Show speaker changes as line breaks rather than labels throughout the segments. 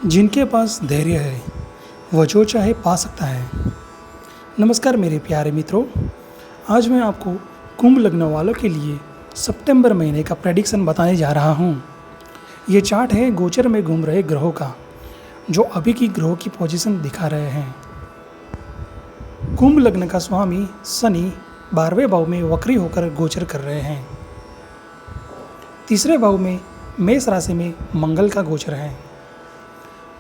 जिनके पास धैर्य है वह जो चाहे पा सकता है। नमस्कार मेरे प्यारे मित्रों, आज मैं आपको कुंभ लग्न वालों के लिए सितंबर महीने का प्रेडिक्शन बताने जा रहा हूँ। ये चार्ट है गोचर में घूम रहे ग्रहों का, जो अभी की ग्रहों की पोजीशन दिखा रहे हैं। कुंभ लग्न का स्वामी शनि 12वें भाव में वक्री होकर गोचर कर रहे हैं। तीसरे भाव में मेष राशि में मंगल का गोचर है।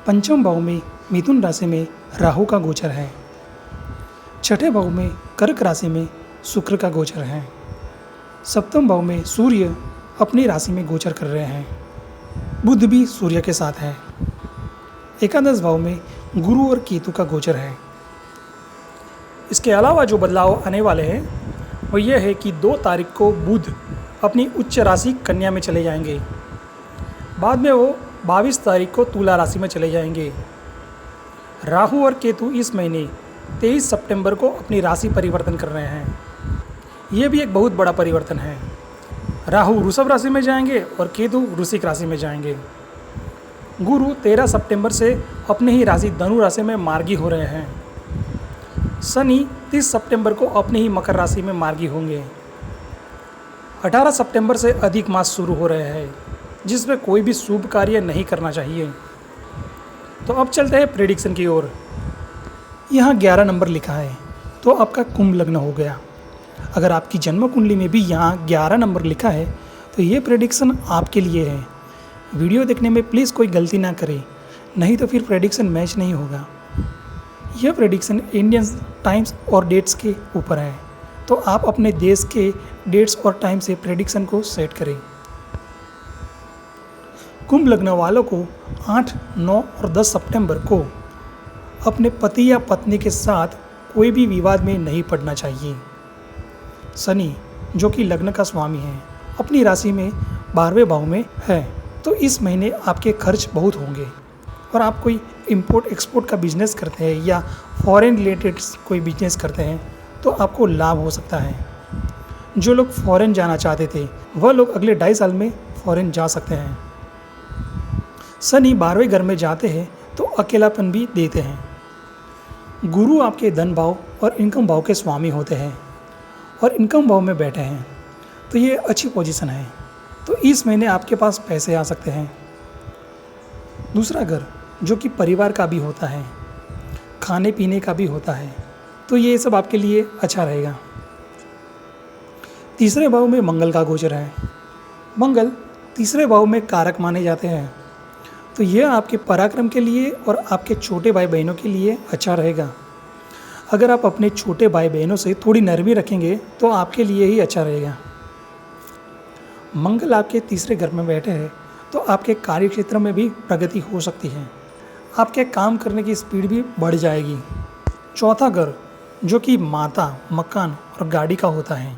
पंचम भाव में मिथुन राशि में राहु का गोचर है। छठे भाव में कर्क राशि में शुक्र का गोचर है। सप्तम भाव में सूर्य अपनी राशि में गोचर कर रहे हैं। बुध भी सूर्य के साथ है। एकादश भाव में गुरु और केतु का गोचर है। इसके अलावा जो बदलाव आने वाले हैं वो ये है कि 2 तारीख को बुध अपनी उच्च राशि कन्या में चले जाएंगे। बाद में वो 22 तारीख को तुला राशि में चले जाएंगे। राहु और केतु इस महीने 23 सितंबर को अपनी राशि परिवर्तन कर रहे हैं। ये भी एक बहुत बड़ा परिवर्तन है। राहु वृषभ राशि में जाएंगे और केतु वृश्चिक राशि में जाएंगे। गुरु 13 सितंबर से अपनी ही राशि धनु राशि में मार्गी हो रहे हैं। शनि 30 सितंबर को अपनी ही मकर राशि में मार्गी होंगे। 18 सितंबर से अधिक मास शुरू हो रहे हैं, जिसमें कोई भी शुभ कार्य नहीं करना चाहिए। तो अब चलते हैं प्रेडिक्शन की ओर। यहाँ 11 नंबर लिखा है तो आपका कुंभ लग्न हो गया। अगर आपकी जन्म कुंडली में भी यहाँ 11 नंबर लिखा है तो ये प्रेडिक्शन आपके लिए है। वीडियो देखने में प्लीज़ कोई गलती ना करें, नहीं तो फिर प्रेडिक्शन मैच नहीं होगा। यह प्रेडिक्शन इंडियन टाइम्स और डेट्स के ऊपर है, तो आप अपने देश के डेट्स और टाइम से प्रेडिक्शन को सेट करें। कुंभ लग्न वालों को 8, 9 और 10 सितंबर को अपने पति या पत्नी के साथ कोई भी विवाद में नहीं पड़ना चाहिए। शनि जो कि लग्न का स्वामी है अपनी राशि में 12वें भाव में है, तो इस महीने आपके खर्च बहुत होंगे। और आप कोई इंपोर्ट एक्सपोर्ट का बिजनेस करते हैं या फॉरेन रिलेटेड कोई बिजनेस करते हैं तो आपको लाभ हो सकता है। जो लोग फॉरेन जाना चाहते थे वह लोग अगले 2.5 साल में फॉरेन जा सकते हैं। शनि 12वें घर में जाते हैं तो अकेलापन भी देते हैं। गुरु आपके धन भाव और इनकम भाव के स्वामी होते हैं और इनकम भाव में बैठे हैं, तो ये अच्छी पोजीशन है। तो इस महीने आपके पास पैसे आ सकते हैं। दूसरा घर जो कि परिवार का भी होता है, खाने पीने का भी होता है, तो ये सब आपके लिए अच्छा रहेगा। तीसरे भाव में मंगल का गोचर है। मंगल तीसरे भाव में कारक माने जाते हैं, तो यह आपके पराक्रम के लिए और आपके छोटे भाई बहनों के लिए अच्छा रहेगा। अगर आप अपने छोटे भाई बहनों से थोड़ी नरमी रखेंगे तो आपके लिए ही अच्छा रहेगा। मंगल आपके तीसरे घर में बैठे हैं तो आपके कार्य क्षेत्र में भी प्रगति हो सकती है। आपके काम करने की स्पीड भी बढ़ जाएगी। चौथा घर जो कि माता, मकान और गाड़ी का होता है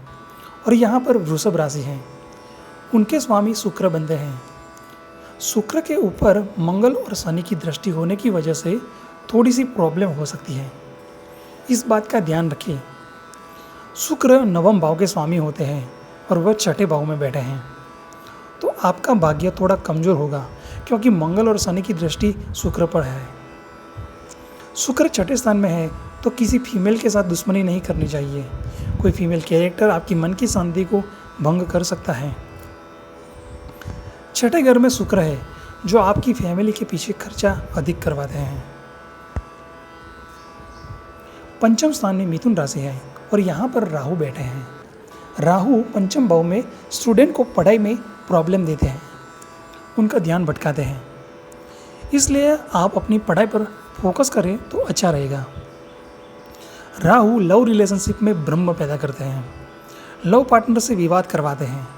और यहाँ पर वृषभ राशि है, उनके स्वामी शुक्र बनते हैं। शुक्र के ऊपर मंगल और शनि की दृष्टि होने की वजह से थोड़ी सी प्रॉब्लम हो सकती है, इस बात का ध्यान रखिए। शुक्र 9वें भाव के स्वामी होते हैं और वह 6ठे भाव में बैठे हैं, तो आपका भाग्य थोड़ा कमज़ोर होगा क्योंकि मंगल और शनि की दृष्टि शुक्र पर है। शुक्र 6ठे स्थान में है तो किसी फीमेल के साथ दुश्मनी नहीं करनी चाहिए। कोई फीमेल कैरेक्टर आपकी मन की शांति को भंग कर सकता है। 6ठे घर में शुक्र है जो आपकी फैमिली के पीछे खर्चा अधिक करवाते हैं। पंचम स्थान में मिथुन राशि है और यहाँ पर राहु बैठे हैं। राहु पंचम भाव में स्टूडेंट को पढ़ाई में प्रॉब्लम देते हैं, उनका ध्यान भटकाते हैं, इसलिए आप अपनी पढ़ाई पर फोकस करें तो अच्छा रहेगा। राहु लव रिलेशनशिप में भ्रम पैदा करते हैं, लव पार्टनर से विवाद करवाते हैं।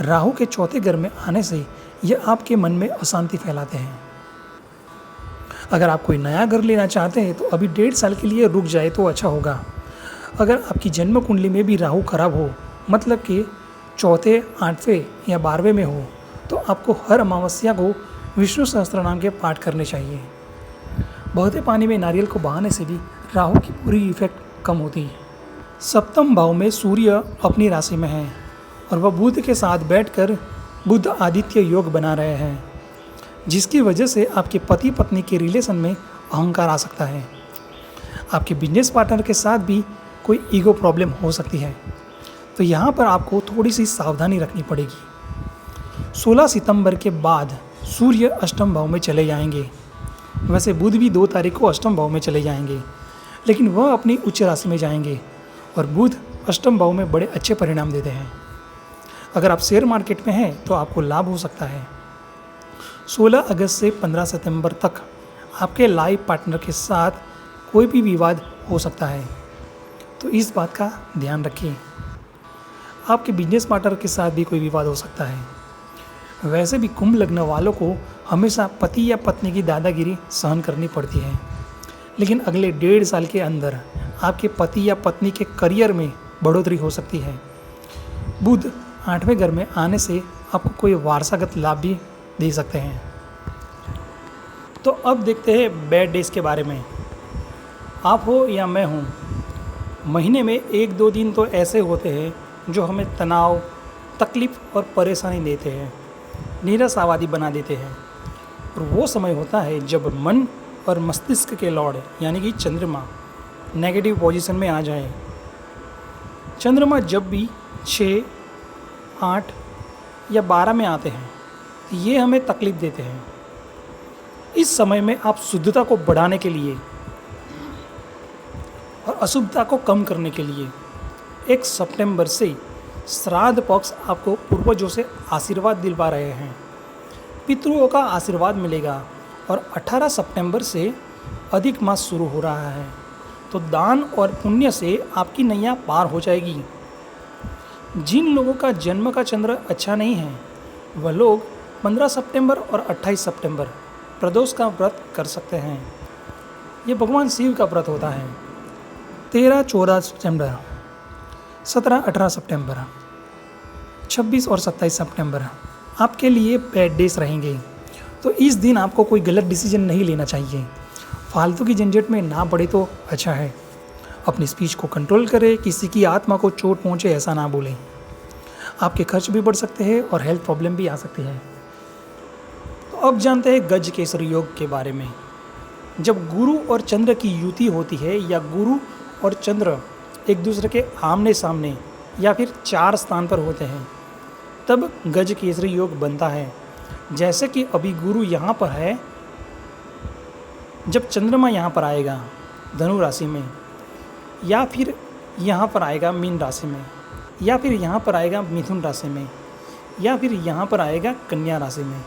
राहु के चौथे घर में आने से यह आपके मन में अशांति फैलाते हैं। अगर आप कोई नया घर लेना चाहते हैं तो अभी 1.5 साल के लिए रुक जाए तो अच्छा होगा। अगर आपकी जन्म कुंडली में भी राहु खराब हो, मतलब कि चौथे, 8वें या 12वें में हो, तो आपको हर अमावस्या को विष्णु सहस्त्रनाम के पाठ करने चाहिए। बहते पानी में नारियल को बहाने से भी राहु की पूरी इफेक्ट कम होती है। सप्तम भाव में सूर्य अपनी राशि में है और वह बुध के साथ बैठकर बुध आदित्य योग बना रहे हैं। जिसकी वजह से आपके पति पत्नी के रिलेशन में अहंकार आ सकता है। आपके बिजनेस पार्टनर के साथ भी कोई ईगो प्रॉब्लम हो सकती है, तो यहाँ पर आपको थोड़ी सी सावधानी रखनी पड़ेगी। 16 सितंबर के बाद सूर्य अष्टम भाव में चले जाएंगे। वैसे बुध भी 2 तारीख को अष्टम भाव में चले जाएंगे, लेकिन वह अपनी उच्च राशि में जाएंगे और बुध अष्टम भाव में बड़े अच्छे परिणाम देते हैं। अगर आप शेयर मार्केट में हैं तो आपको लाभ हो सकता है। 16 अगस्त से 15 सितंबर तक आपके लाइफ पार्टनर के साथ कोई भी विवाद हो सकता है, तो इस बात का ध्यान रखिए। आपके बिजनेस पार्टनर के साथ भी कोई विवाद हो सकता है। वैसे भी कुंभ लग्न वालों को हमेशा पति या पत्नी की दादागिरी सहन करनी पड़ती है, लेकिन अगले 1.5 साल के अंदर आपके पति या पत्नी के करियर में बढ़ोतरी हो सकती है। बुध 8वें घर में आने से आपको कोई वारसागत लाभ भी दे सकते हैं। तो अब देखते हैं बैड डेज के बारे में। आप हो या मैं हूँ, महीने में 1-2 दिन तो ऐसे होते हैं जो हमें तनाव, तकलीफ़ और परेशानी देते हैं, निराशावादी बना देते हैं। और वो समय होता है जब मन और मस्तिष्क के लॉर्ड यानी कि चंद्रमा नेगेटिव पोजीशन में आ जाए। चंद्रमा जब भी 6, 8 या 12 में आते हैं तो ये हमें तकलीफ़ देते हैं। इस समय में आप शुद्धता को बढ़ाने के लिए और अशुद्धता को कम करने के लिए 1 सितंबर से श्राद्ध पक्ष आपको पूर्वजों से आशीर्वाद दिलवा रहे हैं। पितरों का आशीर्वाद मिलेगा और 18 सितंबर से अधिक मास शुरू हो रहा है, तो दान और पुण्य से आपकी नैया पार हो जाएगी। जिन लोगों का जन्म का चंद्र अच्छा नहीं है वह लोग 15 सितंबर और 28 सितंबर प्रदोष का व्रत कर सकते हैं। ये भगवान शिव का व्रत होता है। 13-14 सितंबर, 17-18 सितंबर, 26 और 27 सितंबर आपके लिए बैड डेज रहेंगे, तो इस दिन आपको कोई गलत डिसीजन नहीं लेना चाहिए। फालतू की झंझट में ना पड़े तो अच्छा है। अपनी स्पीच को कंट्रोल करें, किसी की आत्मा को चोट पहुंचे ऐसा ना बोलें। आपके खर्च भी बढ़ सकते हैं और हेल्थ प्रॉब्लम भी आ सकती है। तो अब जानते हैं गज केसरी योग के बारे में। जब गुरु और चंद्र की युति होती है या गुरु और चंद्र एक दूसरे के आमने सामने या फिर 4 स्थान पर होते हैं, तब गज केसरी योग बनता है। जैसे कि अभी गुरु यहाँ पर है, जब चंद्रमा यहाँ पर आएगा धनु राशि में, या फिर यहाँ पर आएगा मीन राशि में, या फिर यहाँ पर आएगा मिथुन राशि में, या फिर यहाँ पर आएगा कन्या राशि में,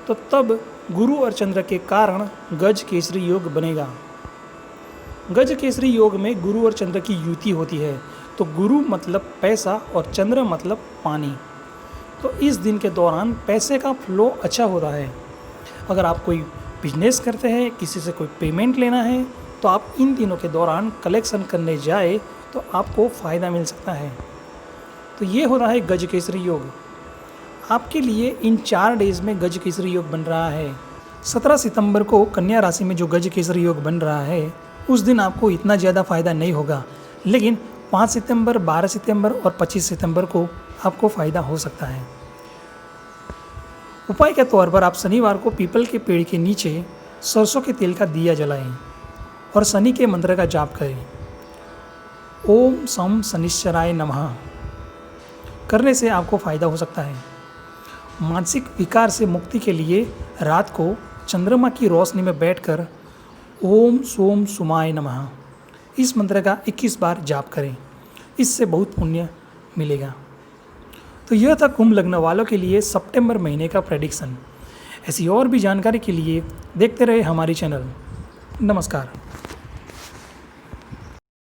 तो तब गुरु और चंद्र के कारण गज केसरी योग बनेगा। गज केसरी योग में गुरु और चंद्र की युति होती है, तो गुरु मतलब पैसा और चंद्र मतलब पानी। तो इस दिन के दौरान पैसे का फ्लो अच्छा होता है। अगर आप कोई बिजनेस करते हैं, किसी से कोई पेमेंट लेना है, तो आप इन दिनों के दौरान कलेक्शन करने जाए तो आपको फ़ायदा मिल सकता है। तो ये हो रहा है गज केसरी योग। आपके लिए इन 4 डेज में गज केसरी योग बन रहा है। 17 सितंबर को कन्या राशि में जो गज केसरी योग बन रहा है, उस दिन आपको इतना ज़्यादा फ़ायदा नहीं होगा, लेकिन 5 सितंबर, 12 सितंबर और 25 सितंबर को आपको फ़ायदा हो सकता है। उपाय के तौर पर आप शनिवार को पीपल के पेड़ के नीचे सरसों के तेल का दिया जलाएं और शनि के मंत्र का जाप करें। ओम सम शनिश्चराय नमः करने से आपको फ़ायदा हो सकता है। मानसिक विकार से मुक्ति के लिए रात को चंद्रमा की रोशनी में बैठकर ओम सोम सुमाय नमः इस मंत्र का 21 बार जाप करें, इससे बहुत पुण्य मिलेगा। तो यह था कुंभ लग्न वालों के लिए सितंबर महीने का प्रेडिक्शन। ऐसी और भी जानकारी के लिए देखते रहे हमारी चैनल। नमस्कार।